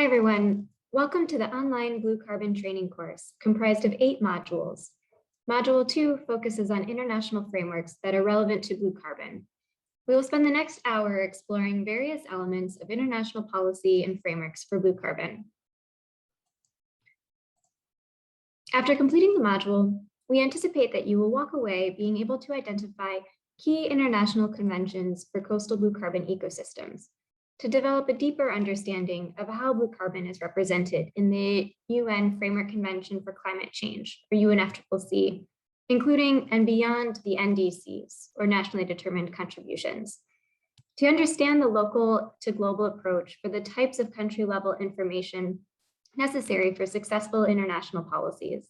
everyone. Welcome to the online Blue Carbon training course comprised of 8 modules. Module 2 focuses on international frameworks that are relevant to blue carbon. We will spend the next hour exploring various elements of international policy and frameworks for blue carbon. After completing the module, we anticipate that you will walk away being able to identify key international conventions for coastal blue carbon ecosystems, to develop a deeper understanding of how blue carbon is represented in the UN Framework Convention for Climate Change, or UNFCCC, including and beyond the NDCs, or nationally determined contributions. To understand the local to global approach for the types of country level information necessary for successful international policies.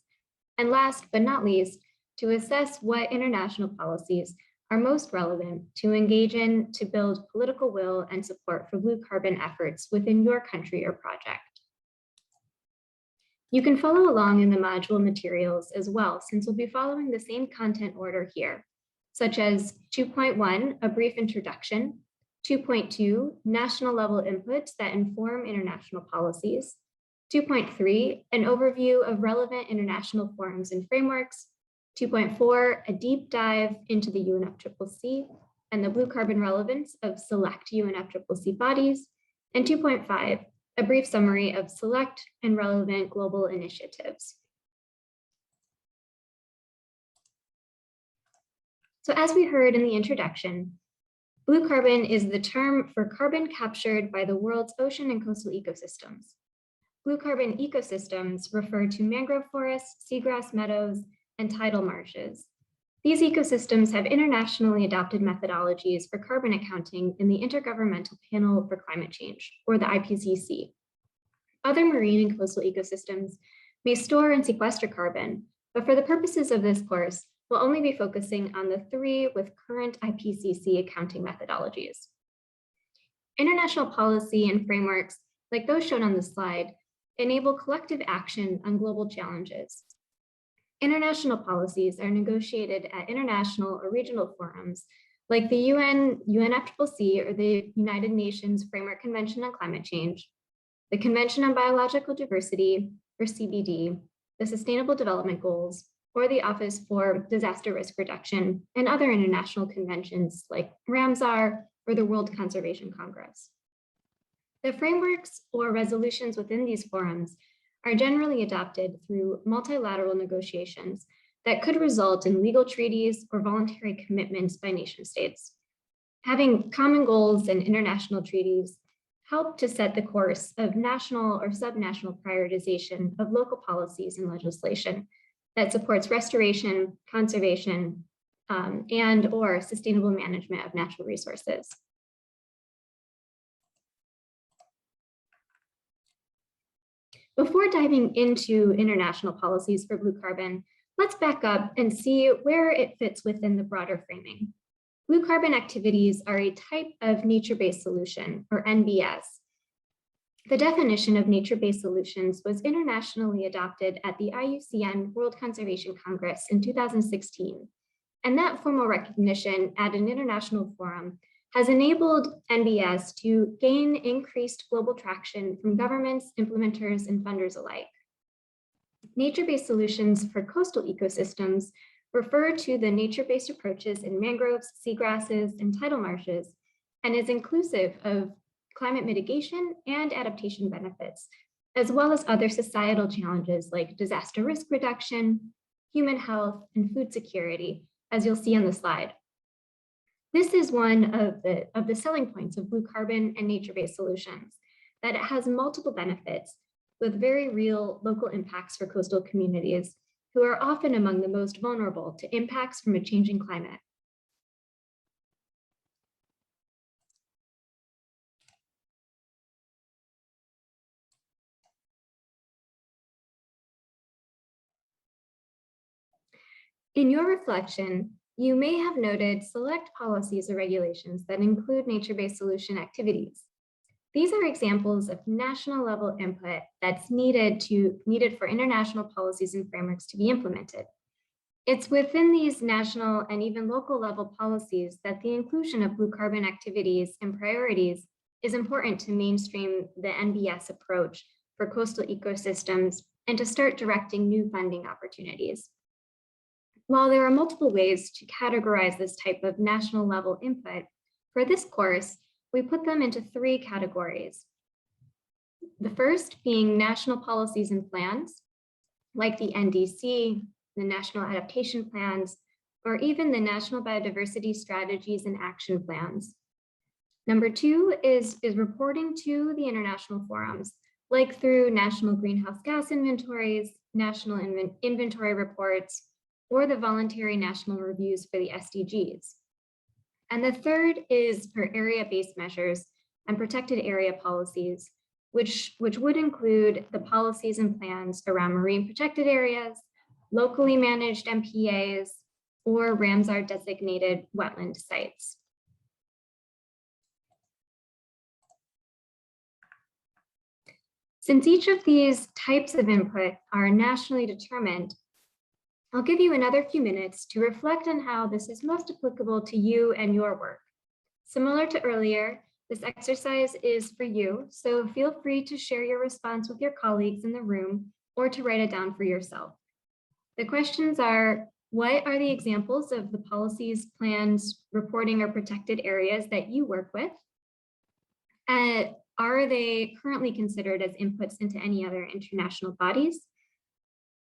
And last but not least, to assess what international policies are most relevant to engage in to build political will and support for blue carbon efforts within your country or project. You can follow along in the module materials as well, since we'll be following the same content order here, such as 2.1, a brief introduction, 2.2, national level inputs that inform international policies, 2.3, an overview of relevant international forums and frameworks, 2.4, a deep dive into the UNFCCC and the blue carbon relevance of select UNFCCC bodies, and 2.5, a brief summary of select and relevant global initiatives. So as we heard in the introduction, blue carbon is the term for carbon captured by the world's ocean and coastal ecosystems. Blue carbon ecosystems refer to mangrove forests, seagrass meadows, and tidal marshes. These ecosystems have internationally adopted methodologies for carbon accounting in the Intergovernmental Panel for Climate Change, or the IPCC. Other marine and coastal ecosystems may store and sequester carbon, but for the purposes of this course, we'll only be focusing on the 3 with current IPCC accounting methodologies. International policy and frameworks, like those shown on the slide, enable collective action on global challenges. International policies are negotiated at international or regional forums like the UNFCCC, or the United Nations Framework Convention on Climate Change, the Convention on Biological Diversity, or CBD, the Sustainable Development Goals, or the Office for Disaster Risk Reduction, and other international conventions like Ramsar or the World Conservation Congress. The frameworks or resolutions within these forums are generally adopted through multilateral negotiations that could result in legal treaties or voluntary commitments by nation states. Having common goals and international treaties help to set the course of national or subnational prioritization of local policies and legislation that supports restoration, conservation, and or sustainable management of natural resources. Before diving into international policies for blue carbon, let's back up and see where it fits within the broader framing. Blue carbon activities are a type of nature-based solution, or NBS. The definition of nature-based solutions was internationally adopted at the IUCN World Conservation Congress in 2016, and that formal recognition at an international forum has enabled NBS to gain increased global traction from governments, implementers, and funders alike. Nature-based solutions for coastal ecosystems refer to the nature-based approaches in mangroves, seagrasses, and tidal marshes, and is inclusive of climate mitigation and adaptation benefits, as well as other societal challenges like disaster risk reduction, human health, and food security, as you'll see on the slide. This is one of the selling points of blue carbon and nature-based solutions, that it has multiple benefits with very real local impacts for coastal communities who are often among the most vulnerable to impacts from a changing climate. In your reflection, you may have noted select policies or regulations that include nature-based solution activities. These are examples of national level input that's needed for international policies and frameworks to be implemented. It's within these national and even local level policies that the inclusion of blue carbon activities and priorities is important to mainstream the NBS approach for coastal ecosystems and to start directing new funding opportunities. While there are multiple ways to categorize this type of national level input, for this course, we put them into 3 categories. The first being national policies and plans, like the NDC, the National Adaptation Plans, or even the National Biodiversity Strategies and Action Plans. Number 2 is reporting to the international forums, like through national greenhouse gas inventories, national inventory reports, or the voluntary national reviews for the SDGs. And the third is for area-based measures and protected area policies, which would include the policies and plans around marine protected areas, locally managed MPAs, or Ramsar designated wetland sites. Since each of these types of input are nationally determined, I'll give you another few minutes to reflect on how this is most applicable to you and your work. Similar to earlier, this exercise is for you, so feel free to share your response with your colleagues in the room or to write it down for yourself. The questions are, what are the examples of the policies, plans, reporting, or protected areas that you work with? Are they currently considered as inputs into any other international bodies?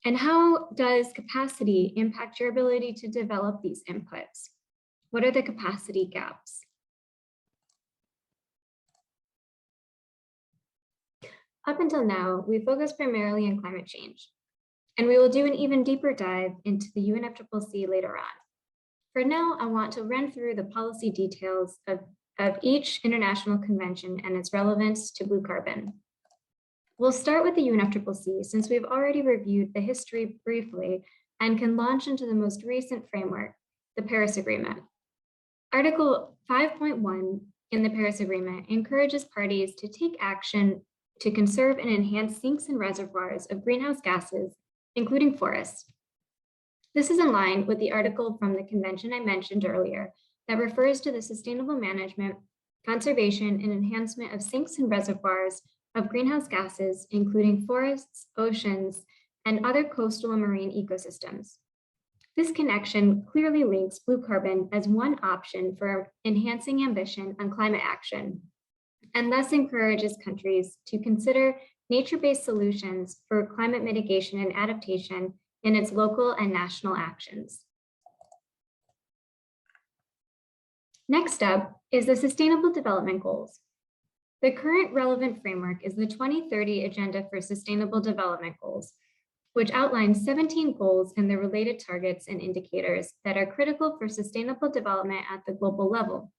And how does capacity impact your ability to develop these inputs? What are the capacity gaps? Up until now, we focused primarily on climate change, and we will do an even deeper dive into the UNFCCC later on. For now, I want to run through the policy details of each international convention and its relevance to blue carbon. We'll start with the UNFCCC since we've already reviewed the history briefly and can launch into the most recent framework, the Paris Agreement. Article 5.1 in the Paris Agreement encourages parties to take action to conserve and enhance sinks and reservoirs of greenhouse gases, including forests. This is in line with the article from the convention I mentioned earlier that refers to the sustainable management, conservation, and enhancement of sinks and reservoirs of greenhouse gases, including forests, oceans, and other coastal and marine ecosystems. This connection clearly links blue carbon as one option for enhancing ambition on climate action, and thus encourages countries to consider nature-based solutions for climate mitigation and adaptation in its local and national actions. Next up is the Sustainable Development Goals. The current relevant framework is the 2030 Agenda for Sustainable Development Goals, which outlines 17 goals and the related targets and indicators that are critical for sustainable development at the global level.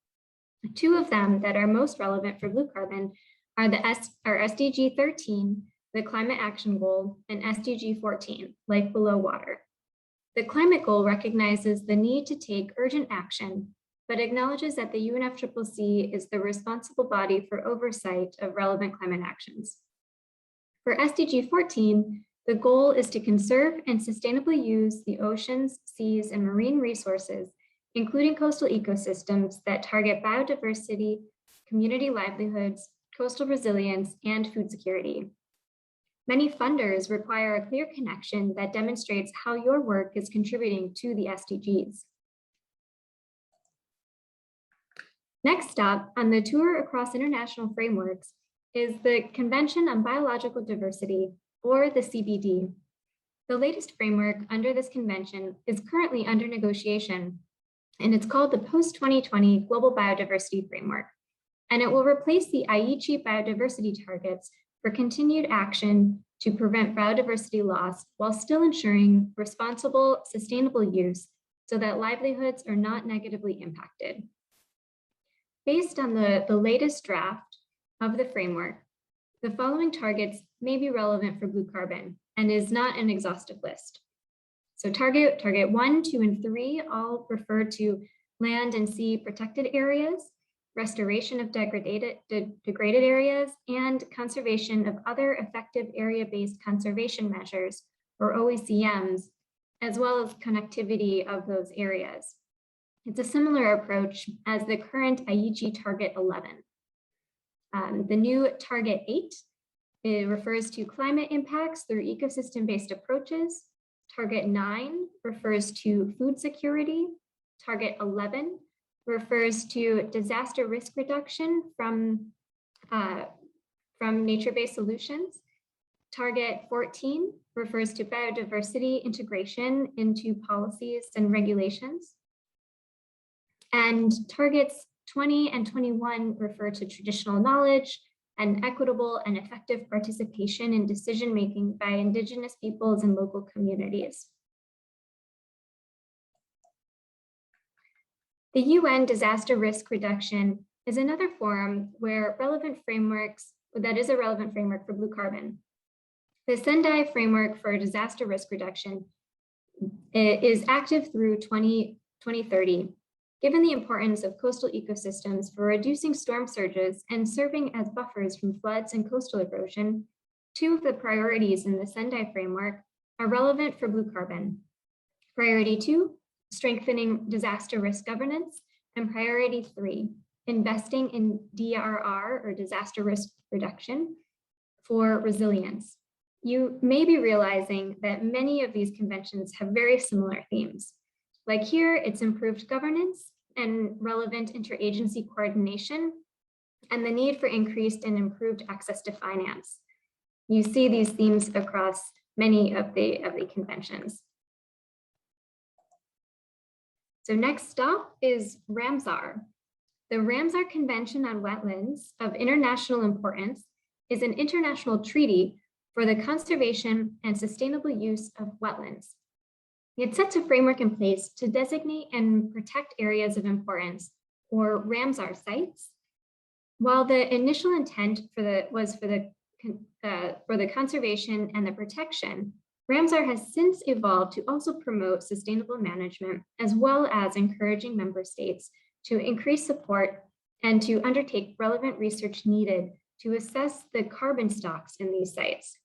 2 of them that are most relevant for blue carbon are SDG 13, the Climate Action Goal, and SDG 14, Life Below Water. The climate goal recognizes the need to take urgent action, but acknowledges that the UNFCCC is the responsible body for oversight of relevant climate actions. For SDG 14, the goal is to conserve and sustainably use the oceans, seas, and marine resources, including coastal ecosystems that target biodiversity, community livelihoods, coastal resilience, and food security. Many funders require a clear connection that demonstrates how your work is contributing to the SDGs. Next up on the tour across international frameworks is the Convention on Biological Diversity, or the CBD. The latest framework under this convention is currently under negotiation, and it's called the Post-2020 Global Biodiversity Framework, and it will replace the Aichi biodiversity targets for continued action to prevent biodiversity loss while still ensuring responsible, sustainable use so that livelihoods are not negatively impacted. Based on the latest draft of the framework, the following targets may be relevant for blue carbon and is not an exhaustive list. So target 1, 2, and 3 all refer to land and sea protected areas, restoration of degraded areas, and conservation of other effective area-based conservation measures, or OECMs, as well as connectivity of those areas. It's a similar approach as the current Aichi Target 11. The new Target 8, it refers to climate impacts through ecosystem-based approaches. Target 9 refers to food security. Target 11 refers to disaster risk reduction from nature-based solutions. Target 14 refers to biodiversity integration into policies and regulations. And targets 20 and 21 refer to traditional knowledge and equitable and effective participation in decision-making by Indigenous peoples and local communities. The UN Disaster Risk Reduction is another forum where that is a relevant framework for blue carbon. The Sendai framework for disaster risk reduction is active through 2030. Given the importance of coastal ecosystems for reducing storm surges and serving as buffers from floods and coastal erosion, two of the priorities in the Sendai framework are relevant for blue carbon. Priority 2, strengthening disaster risk governance, and priority 3, investing in DRR, or disaster risk reduction, for resilience. You may be realizing that many of these conventions have very similar themes. Like here, it's improved governance and relevant interagency coordination, and the need for increased and improved access to finance. You see these themes across many of the conventions. So next stop is Ramsar. The Ramsar Convention on Wetlands of International Importance is an international treaty for the conservation and sustainable use of wetlands. It sets a framework in place to designate and protect areas of importance, or Ramsar sites. While the initial intent was for the conservation and the protection, Ramsar has since evolved to also promote sustainable management, as well as encouraging member states to increase support and to undertake relevant research needed to assess the carbon stocks in these sites.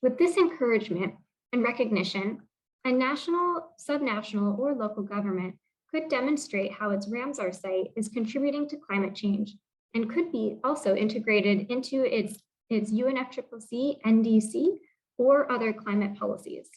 With this encouragement and recognition, a national, subnational, or local government could demonstrate how its Ramsar site is contributing to climate change and could be also integrated into its UNFCCC, NDC, or other climate policies.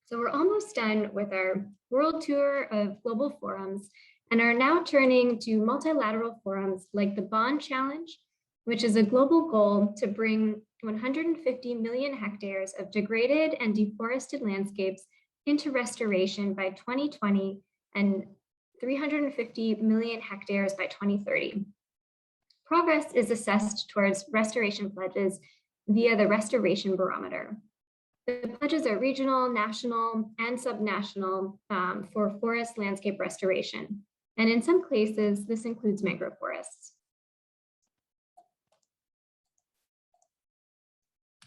So we're almost done with our world tour of global forums and are now turning to multilateral forums like the Bonn Challenge, which is a global goal to bring 150 million hectares of degraded and deforested landscapes into restoration by 2020 and 350 million hectares by 2030. Progress is assessed towards restoration pledges via the Restoration Barometer. The pledges are regional, national, and subnational for forest landscape restoration. And in some cases, this includes mangrove forests.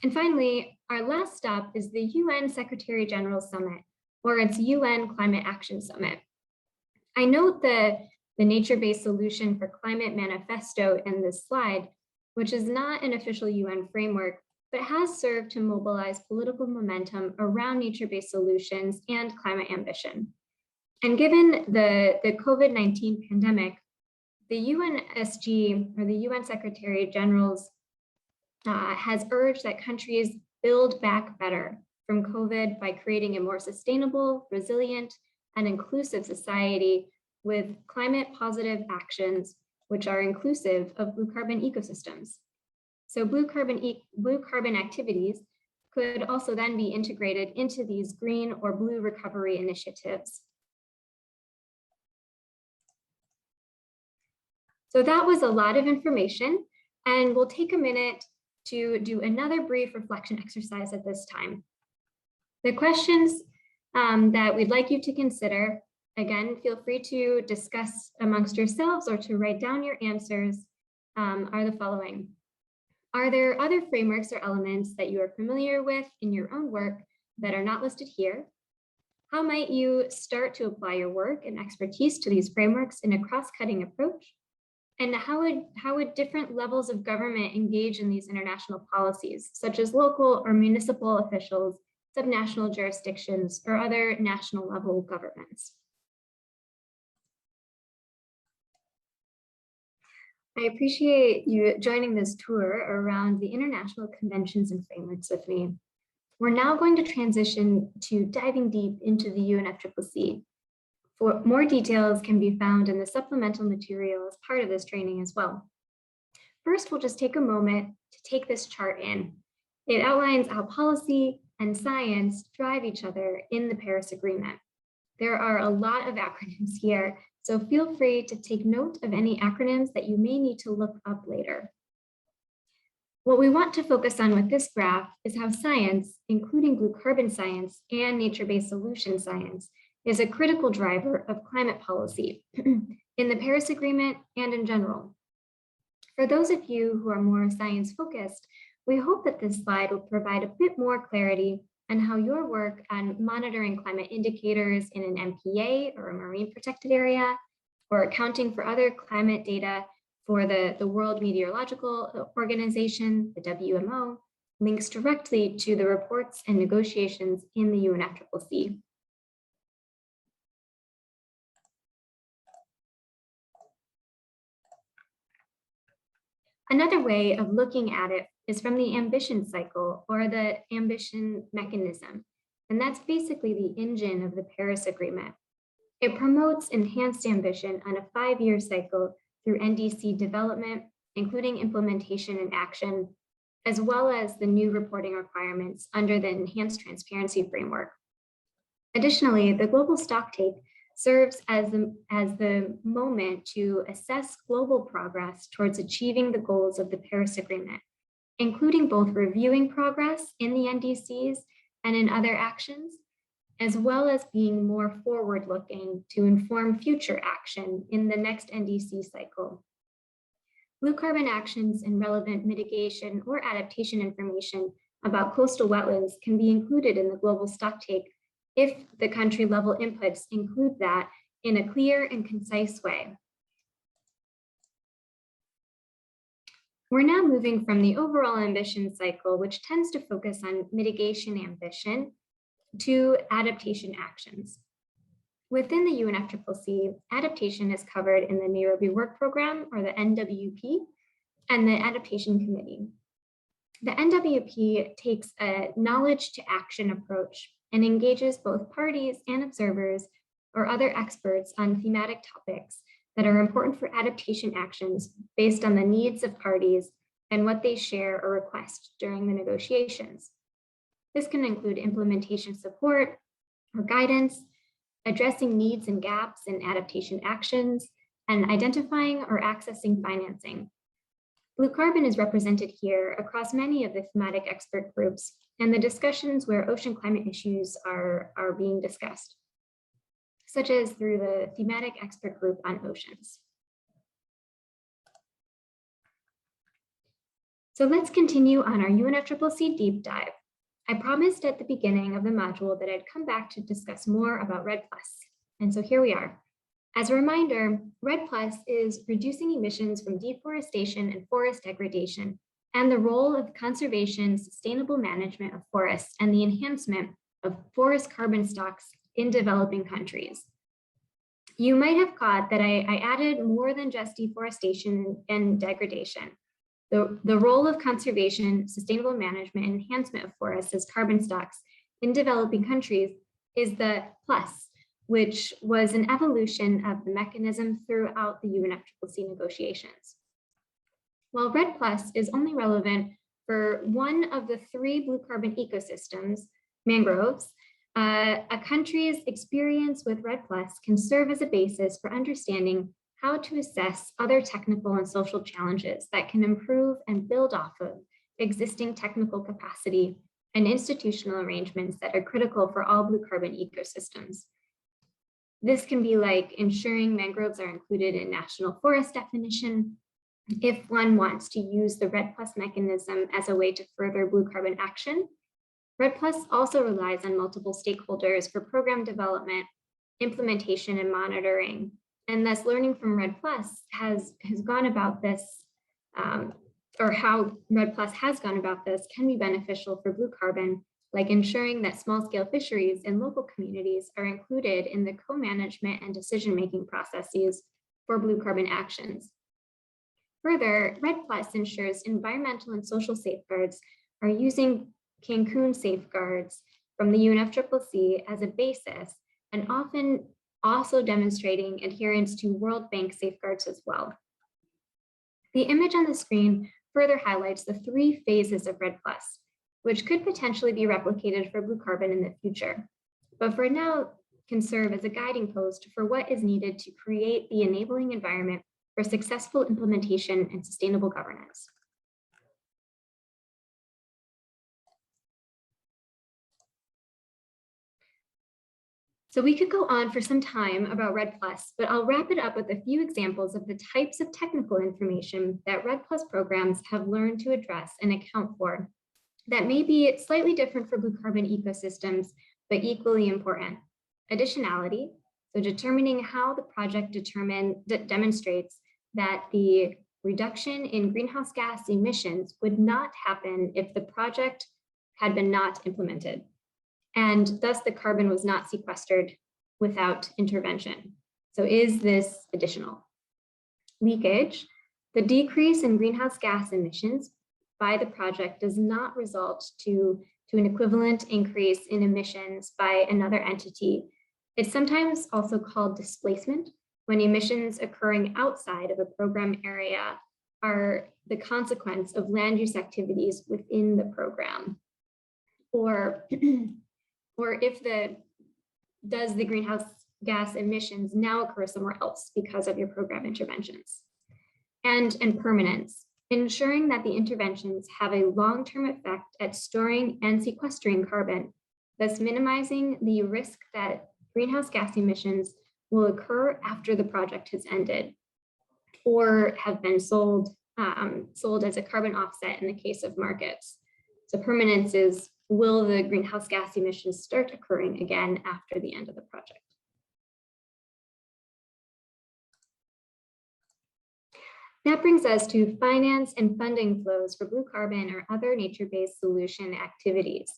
And finally, our last stop is the UN Secretary General Summit, or its UN Climate Action Summit. I note the nature-based solution for climate manifesto in this slide, which is not an official UN framework, but has served to mobilize political momentum around nature-based solutions and climate ambition. And given the COVID-19 pandemic, the UNSG, or the UN Secretary General's, has urged that countries build back better from COVID by creating a more sustainable, resilient, and inclusive society with climate positive actions, which are inclusive of blue carbon ecosystems. So blue carbon activities could also then be integrated into these green or blue recovery initiatives. So that was a lot of information, and we'll take a minute to do another brief reflection exercise at this time. The questions that we'd like you to consider, again, feel free to discuss amongst yourselves or to write down your answers, are the following. Are there other frameworks or elements that you are familiar with in your own work that are not listed here? How might you start to apply your work and expertise to these frameworks in a cross-cutting approach? And how would different levels of government engage in these international policies, such as local or municipal officials, subnational jurisdictions, or other national level governments? I appreciate you joining this tour around the international conventions and frameworks with me. We're now going to transition to diving deep into the UNFCCC. For more details can be found in the supplemental material as part of this training as well. First, we'll just take a moment to take this chart in. It outlines how policy and science drive each other in the Paris Agreement. There are a lot of acronyms here, so feel free to take note of any acronyms that you may need to look up later. What we want to focus on with this graph is how science, including blue carbon science and nature-based solution science, is a critical driver of climate policy in the Paris Agreement and in general. For those of you who are more science-focused, we hope that this slide will provide a bit more clarity on how your work on monitoring climate indicators in an MPA or a marine protected area, or accounting for other climate data for the World Meteorological Organization, the WMO, links directly to the reports and negotiations in the UNFCCC. Another way of looking at it is from the ambition cycle or the ambition mechanism. And that's basically the engine of the Paris Agreement. It promotes enhanced ambition on a 5-year cycle through NDC development, including implementation and action, as well as the new reporting requirements under the Enhanced Transparency Framework. Additionally, the global stocktake serves as the moment to assess global progress towards achieving the goals of the Paris Agreement, including both reviewing progress in the NDCs and in other actions, as well as being more forward-looking to inform future action in the next NDC cycle. Blue carbon actions and relevant mitigation or adaptation information about coastal wetlands can be included in the global stocktake if the country level inputs include that in a clear and concise way. We're now moving from the overall ambition cycle, which tends to focus on mitigation ambition, to adaptation actions. Within the UNFCCC, adaptation is covered in the Nairobi Work Program, or the NWP, and the Adaptation Committee. The NWP takes a knowledge to action approach and engages both parties and observers or other experts on thematic topics that are important for adaptation actions based on the needs of parties and what they share or request during the negotiations. This can include implementation support or guidance, addressing needs and gaps in adaptation actions, and identifying or accessing financing. Blue carbon is represented here across many of the thematic expert groups and the discussions where ocean climate issues are being discussed, such as through the thematic expert group on oceans. So let's continue on our UNFCCC deep dive. I promised at the beginning of the module that I'd come back to discuss more about REDD+, and so here we are. As a reminder, REDD+ is reducing emissions from deforestation and forest degradation, and the role of conservation, sustainable management of forests, and the enhancement of forest carbon stocks in developing countries. You might have caught that I added more than just deforestation and degradation. The role of conservation, sustainable management, and enhancement of forests as carbon stocks in developing countries is the plus, which was an evolution of the mechanism throughout the UNFCCC negotiations. While REDD+ is only relevant for one of the 3 blue carbon ecosystems, mangroves, a country's experience with REDD+ can serve as a basis for understanding how to assess other technical and social challenges that can improve and build off of existing technical capacity and institutional arrangements that are critical for all blue carbon ecosystems. This can be like ensuring mangroves are included in national forest definition, if one wants to use the REDD+ mechanism as a way to further blue carbon action. REDD+ also relies on multiple stakeholders for program development, implementation, and monitoring. And thus learning from REDD+ has gone about this, or how REDD+ has gone about this can be beneficial for blue carbon, like ensuring that small-scale fisheries in local communities are included in the co-management and decision-making processes for blue carbon actions. Further, REDD+ ensures environmental and social safeguards are using Cancun safeguards from the UNFCCC as a basis, and often also demonstrating adherence to World Bank safeguards as well. The image on the screen further highlights the 3 phases of REDD+, which could potentially be replicated for blue carbon in the future, but for now can serve as a guiding post for what is needed to create the enabling environment for successful implementation and sustainable governance. So we could go on for some time about REDD+, but I'll wrap it up with a few examples of the types of technical information that REDD+ programs have learned to address and account for that may be slightly different for blue carbon ecosystems, but equally important. Additionality, so determining how the project demonstrates that the reduction in greenhouse gas emissions would not happen if the project had been not implemented, and thus the carbon was not sequestered without intervention. So is this additional? Leakage, the decrease in greenhouse gas emissions by the project does not result to an equivalent increase in emissions by another entity. It's sometimes also called displacement, when emissions occurring outside of a program area are the consequence of land use activities within the program. Or if does the greenhouse gas emissions now occur somewhere else because of your program interventions. And permanence, ensuring that the interventions have a long-term effect at storing and sequestering carbon, thus minimizing the risk that greenhouse gas emissions will occur after the project has ended or have been sold as a carbon offset in the case of markets. So permanence is, will the greenhouse gas emissions start occurring again after the end of the project? That brings us to finance and funding flows for blue carbon or other nature-based solution activities.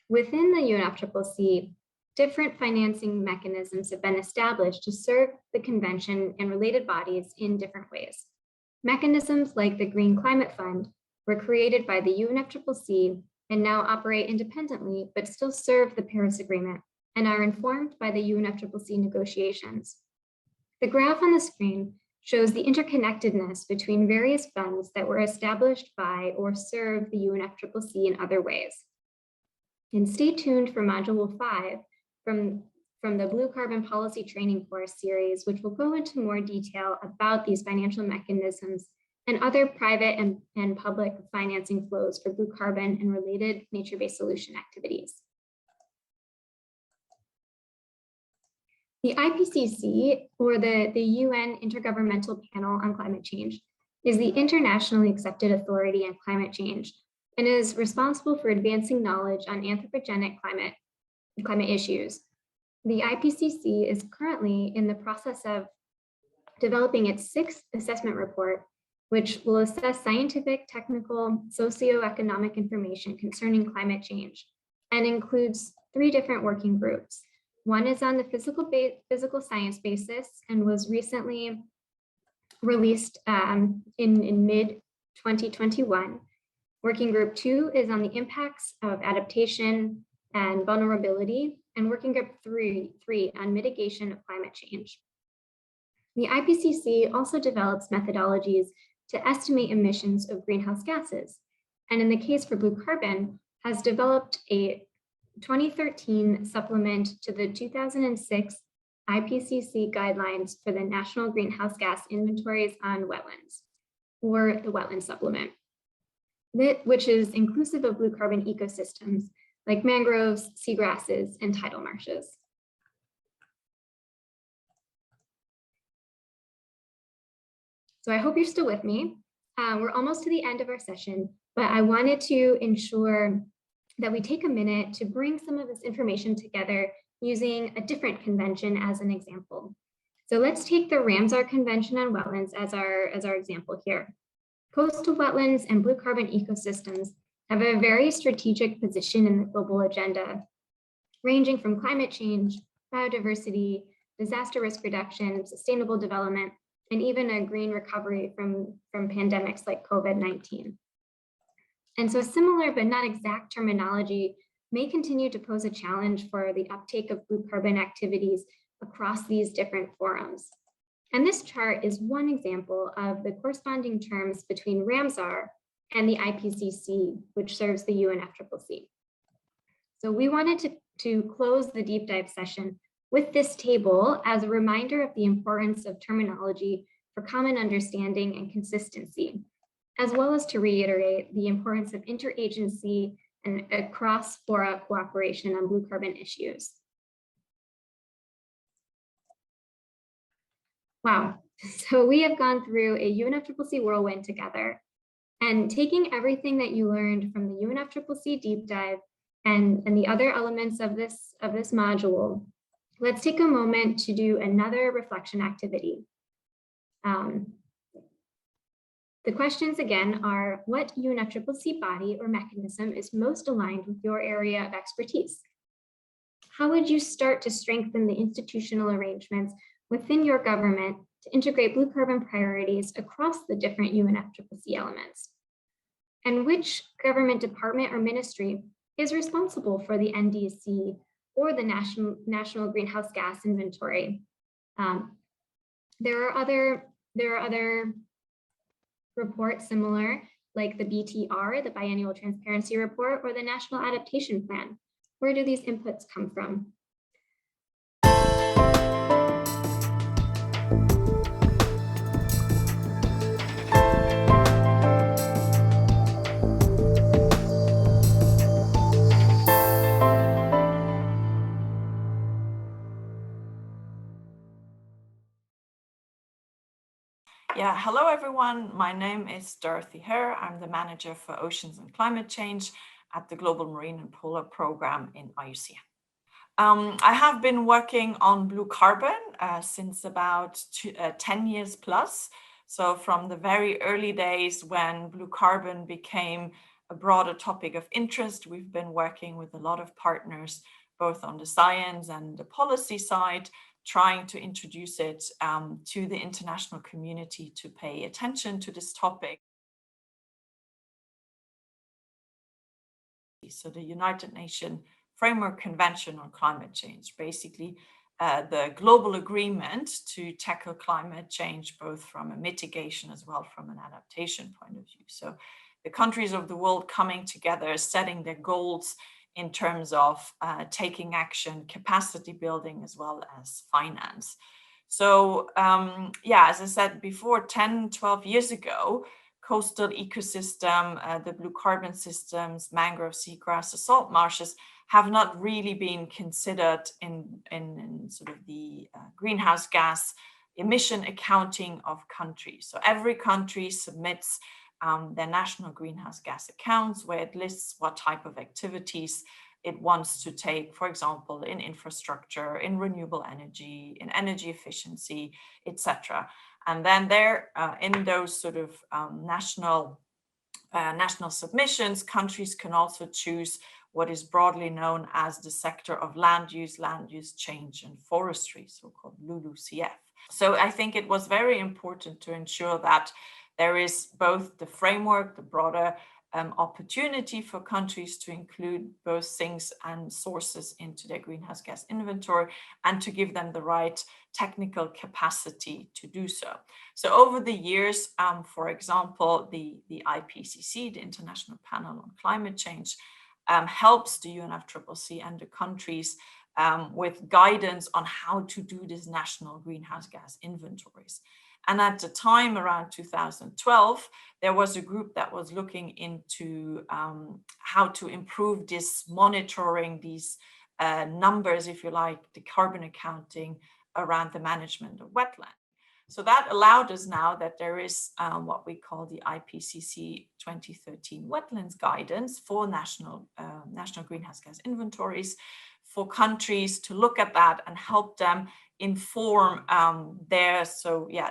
Within the UNFCCC, different financing mechanisms have been established to serve the convention and related bodies in different ways. Mechanisms like the Green Climate Fund were created by the UNFCCC and now operate independently, but still serve the Paris Agreement and are informed by the UNFCCC negotiations. The graph on the screen shows the interconnectedness between various funds that were established by or serve the UNFCCC in other ways. And stay tuned for Module 5 from the Blue Carbon Policy Training Course series, which will go into more detail about these financial mechanisms and other private and public financing flows for blue carbon and related nature-based solution activities. The IPCC, or the UN Intergovernmental Panel on Climate Change, is the internationally accepted authority on climate change and is responsible for advancing knowledge on anthropogenic climate issues. The IPCC is currently in the process of developing its 6th assessment report, which will assess scientific, technical, socioeconomic information concerning climate change and includes 3 different working groups. One is on the physical science basis and was recently released in mid-2021. Working group 2 is on the impacts of adaptation and vulnerability, and working group 3 on mitigation of climate change. The IPCC also develops methodologies to estimate emissions of greenhouse gases, and in the case for blue carbon, has developed a 2013 supplement to the 2006 IPCC guidelines for the National Greenhouse Gas Inventories on Wetlands, or the Wetland Supplement, which is inclusive of blue carbon ecosystems like mangroves, seagrasses, and tidal marshes. So I hope you're still with me. We're almost to the end of our session, but I wanted to ensure that we take a minute to bring some of this information together using a different convention as an example. So let's take the Ramsar Convention on Wetlands as our example here. Coastal wetlands and blue carbon ecosystems have a very strategic position in the global agenda, ranging from climate change, biodiversity, disaster risk reduction, sustainable development, and even a green recovery from pandemics like COVID-19. And so similar but not exact terminology may continue to pose a challenge for the uptake of blue carbon activities across these different forums. And this chart is one example of the corresponding terms between Ramsar and the IPCC, which serves the UNFCCC. So we wanted to close the deep dive session with this table as a reminder of the importance of terminology for common understanding and consistency, as well as to reiterate the importance of interagency and cross-fora cooperation on blue carbon issues. Wow, so we have gone through a UNFCCC whirlwind together, and taking everything that you learned from the UNFCCC deep dive and the other elements of this module, let's take a moment to do another reflection activity. The questions again are, what UNFCCC body or mechanism is most aligned with your area of expertise? How would you start to strengthen the institutional arrangements within your government to integrate blue carbon priorities across the different UNFCCC elements? And which government department or ministry is responsible for the NDC or the National Greenhouse Gas Inventory? There are other reports similar, like the BTR, the Biennial Transparency Report, or the National Adaptation Plan. Where do these inputs come from? Yeah, hello everyone. My name is Dorothy Herr. I'm the manager for Oceans and Climate Change at the Global Marine and Polar Program in IUCN. I have been working on blue carbon since about 10 years plus. So from the very early days when blue carbon became a broader topic of interest, we've been working with a lot of partners, both on the science and the policy side, trying to introduce it to the international community to pay attention to this topic. So the United Nations Framework Convention on Climate Change, basically the global agreement to tackle climate change, both from a mitigation as well from an adaptation point of view. So the countries of the world coming together, setting their goals in terms of taking action, capacity building, as well as finance. So yeah, as I said before, 10, 12 years ago, coastal ecosystem, the blue carbon systems, mangrove, seagrass, the salt marshes have not really been considered in sort of the greenhouse gas emission accounting of countries. So every country submits their national greenhouse gas accounts where it lists what type of activities it wants to take, for example, in infrastructure, in renewable energy, in energy efficiency, etc. And then there, in those sort of national submissions, countries can also choose what is broadly known as the sector of land use change, and forestry, so-called LULUCF. So I think it was very important to ensure that there is both the framework, the broader opportunity for countries to include both things and sources into their greenhouse gas inventory, and to give them the right technical capacity to do so. So over the years, for example, the IPCC, the International Panel on Climate Change, helps the UNFCCC and the countries with guidance on how to do these national greenhouse gas inventories. And at the time, around 2012, there was a group that was looking into how to improve this monitoring, these numbers, if you like, the carbon accounting around the management of wetland. So that allowed us now that there is what we call the IPCC 2013 wetlands guidance for national greenhouse gas inventories, for countries to look at that and help them inform their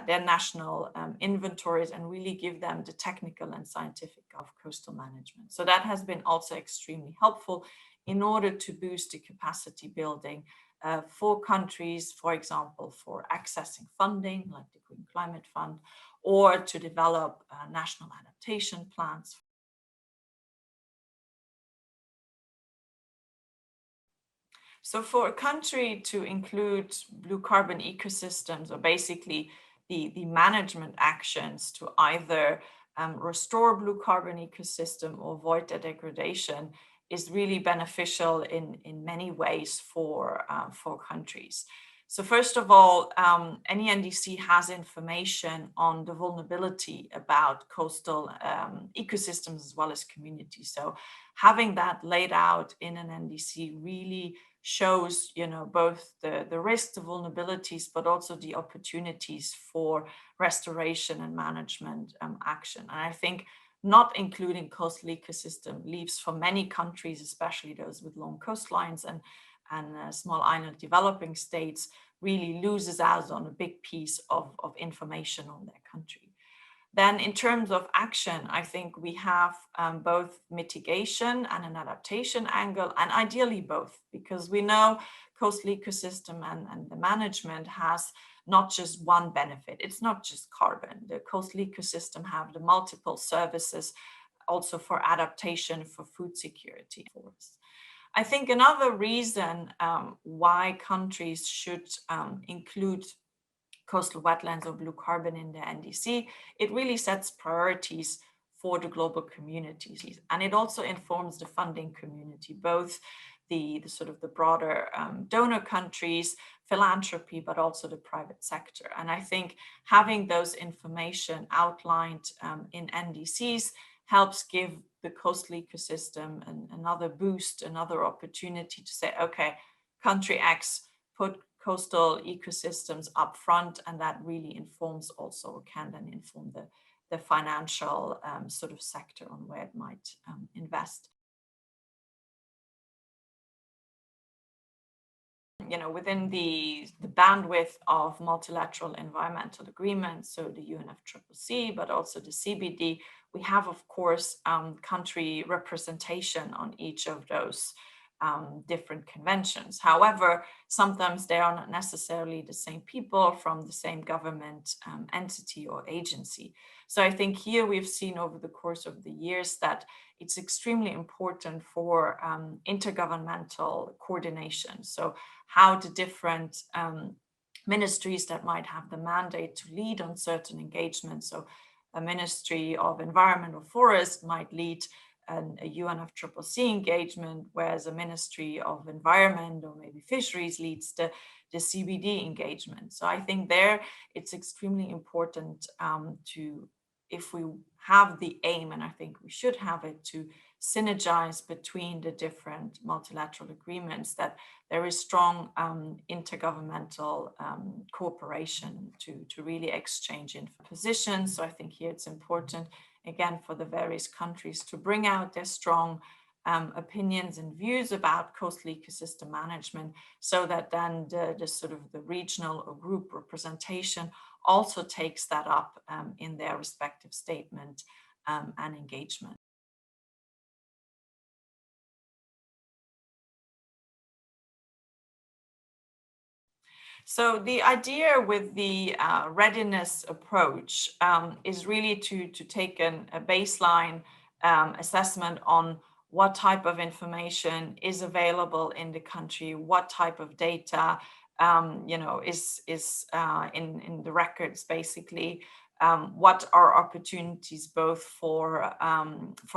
national inventories, and really give them the technical and scientific of coastal management. So that has been also extremely helpful in order to boost the capacity building for countries, for example, for accessing funding like the Green Climate Fund, or to develop national adaptation plans. So for a country to include blue carbon ecosystems, or basically the management actions to either restore blue carbon ecosystem or avoid the degradation, is really beneficial in many ways for countries. So first of all, any NDC has information on the vulnerability about coastal ecosystems as well as communities. So having that laid out in an NDC really shows, both the risks, the vulnerabilities, but also the opportunities for restoration and management action. And I think not including coastal ecosystem leaves for many countries, especially those with long coastlines and small island developing states, really loses out on a big piece of information on their country. Then in terms of action, I think we have both mitigation and an adaptation angle, and ideally both, because we know coastal ecosystem and the management has not just one benefit. It's not just carbon. The coastal ecosystem have the multiple services also for adaptation, for food security. I think another reason why countries should include coastal wetlands or blue carbon in the NDC, it really sets priorities for the global communities. And it also informs the funding community, both the sort of the broader donor countries, philanthropy, but also the private sector. And I think having those information outlined in NDCs helps give the coastal ecosystem another boost, another opportunity to say, okay, country X put coastal ecosystems up front, and that really informs also, can then inform the financial sort of sector on where it might invest. Within the bandwidth of multilateral environmental agreements, so the UNFCCC, but also the CBD, we have, of course, country representation on each of those different conventions. However, sometimes they are not necessarily the same people from the same government entity or agency. So I think here we've seen over the course of the years that it's extremely important for intergovernmental coordination. So how the different ministries that might have the mandate to lead on certain engagements. So a Ministry of Environment or Forest might lead a UNFCCC engagement, whereas a Ministry of Environment or maybe Fisheries leads the CBD engagement. So I think there it's extremely important to, if we have the aim, and I think we should have it, to synergize between the different multilateral agreements, that there is strong intergovernmental cooperation to really exchange positions. So I think here it's important, again, for the various countries to bring out their strong opinions and views about coastal ecosystem management, so that then the sort of the regional or group representation also takes that up in their respective statement and engagement. So the idea with the readiness approach is really to take a baseline assessment on what type of information is available in the country, what type of data is in the records, basically. What are opportunities both for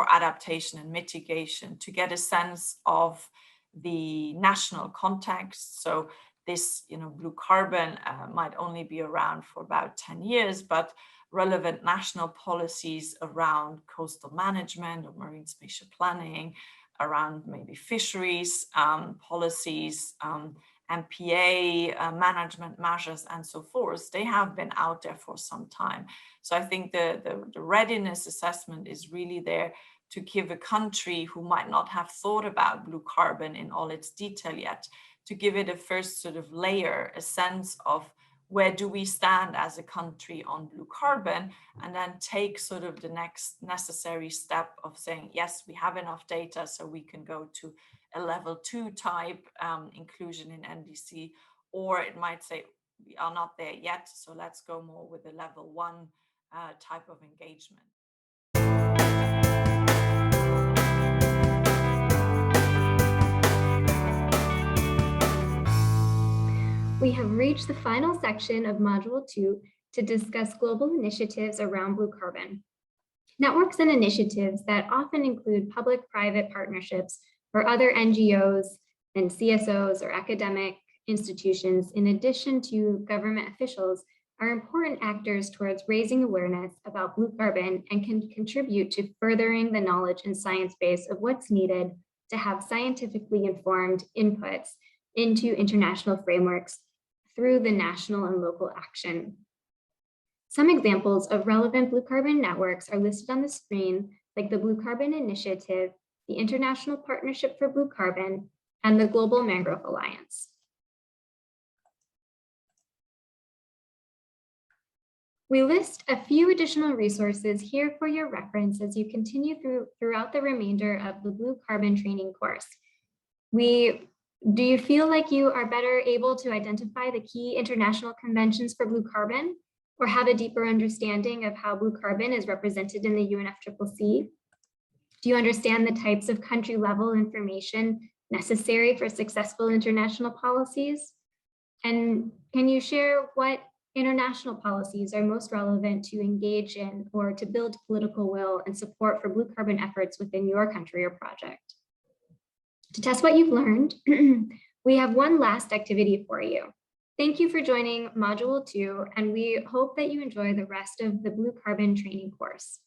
adaptation and mitigation, to get a sense of the national context. So this, blue carbon might only be around for about 10 years, but relevant national policies around coastal management or marine spatial planning, around maybe fisheries policies, MPA management measures, and so forth, they have been out there for some time. So I think the readiness assessment is really there to give a country who might not have thought about blue carbon in all its detail yet, to give it a first sort of layer, a sense of where do we stand as a country on blue carbon, and then take sort of the next necessary step of saying, yes, we have enough data, so we can go to a level 2 type inclusion in NDC, or it might say, we are not there yet, so let's go more with a level 1 type of engagement. We have reached the final section of Module 2 to discuss global initiatives around blue carbon. Networks and initiatives that often include public-private partnerships or other NGOs and CSOs or academic institutions, in addition to government officials, are important actors towards raising awareness about blue carbon and can contribute to furthering the knowledge and science base of what's needed to have scientifically informed inputs into international frameworks through the national and local action. Some examples of relevant blue carbon networks are listed on the screen, like the Blue Carbon Initiative, the International Partnership for Blue Carbon, and the Global Mangrove Alliance. We list a few additional resources here for your reference as you continue throughout the remainder of the Blue Carbon training course. Do you feel like you are better able to identify the key international conventions for blue carbon, or have a deeper understanding of how blue carbon is represented in the UNFCCC? Do you understand the types of country level information necessary for successful international policies? And can you share what international policies are most relevant to engage in or to build political will and support for blue carbon efforts within your country or project? To test what you've learned, we have one last activity for you. Thank you for joining Module 2, and we hope that you enjoy the rest of the Blue Carbon training course.